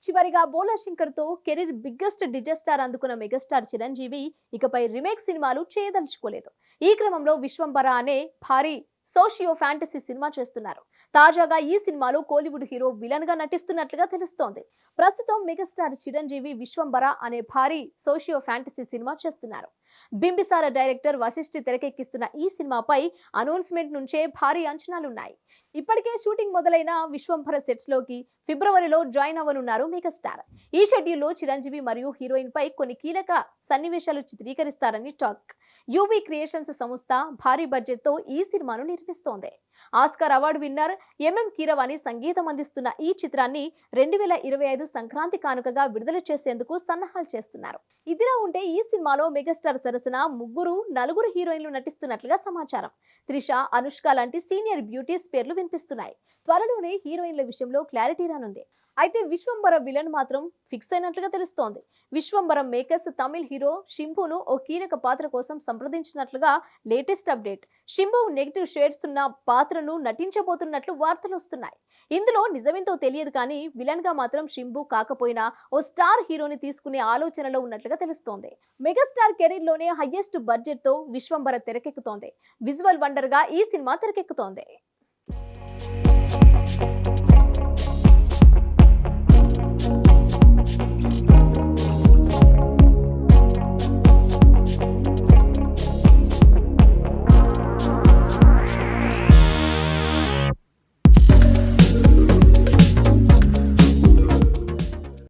చివరిగా బోలా శంకర్ తో career biggest disaster అందుకున్న మెగాస్టార్ చిరంజీవి ఇకపై రీమేక్ సినిమాలు చేయదలుచుకోలేదు. ఈ క్రమంలో విశ్వంబర అనే భారీ సోషియో ఫ్యాంటసీ సినిమా చేస్తున్నారు. తాజాగా ఈ సినిమాలో కోలీవుడ్ హీరో విలన్ గా నటిస్తున్నట్లుగా తెలుస్తోంది. ప్రస్తుతం మెగాస్టార్ చిరంజీవి విశ్వంబర అనే భారీ సోషియో ఫ్యాంటసీ సినిమా చేస్తున్నారు. బింబిసార డైరెక్టర్ వశిష్ఠి తెరకెక్కిస్తున్న ఈ సినిమాపై అనౌన్స్మెంట్ నుంచే భారీ అంచనాలున్నాయి. ఇప్పటికే షూటింగ్ మొదలైన విశ్వంబర సెట్స్ లోకి ఫిబ్రవరిలో జాయిన్ అవ్వనున్నారు మెగాస్టార్. ఈ షెడ్యూల్లో చిరంజీవి మరియు హీరోయిన్ పై కొన్ని కీలక సన్నివేశాలు చిత్రీకరిస్తారని టాక్. యూవీ క్రియేషన్స్ సంస్థ భారీ బడ్జెట్ తో ఈ సినిమాను నిర్మిస్తోంది. Oscar award winner MM Keeravani సంగీతం అందిస్తున్న ఈ చిత్రాన్ని 2025 సంక్రాంతి కానుకగా విడుదల చేసేందుకు సన్నాహాలు చేస్తున్నారు. ఇదిలా ఉంటే ఈ సినిమాలో మెగాస్టార్ సరసన నలుగురు హీరోయిన్లు నటిస్తున్నట్లుగా సమాచారం. త్రిష, అనుష్క లాంటి సీనియర్ బ్యూటీస్ పేర్లు వినిపిస్తున్నాయి. త్వరలోనే హీరోయిన్ల విషయంలో క్లారిటీ రానుంది. అయితే విశ్వంబర విలన్ మాత్రం ఫిక్స్ అయినట్లుగా తెలుస్తోంది. విశ్వంబరం మేకర్స్ తమిళ్ హీరో షింబును ఓ కీలక పాత్ర కోసం సంప్రదించినట్లుగా latest update. Simbu negative shades ఉన్న పాత్రను నటించబోతున్నట్లు వార్తలు వస్తున్నాయి. ఇందులో నిజమేంతో తెలియదు కానీ విలన్ గా మాత్రం షింబు కాకపోయినా ఓ స్టార్ హీరోని తీసుకునే ఆలోచనలో ఉన్నట్లుగా తెలుస్తోంది. మెగాస్టార్ కెరీర్ లోనే హైయెస్ట్ బడ్జెట్ తో విశ్వంబర తెరకెక్కుతోంది. విజువల్ వండర్ గా ఈ సినిమా తెరకెక్కుతోంది.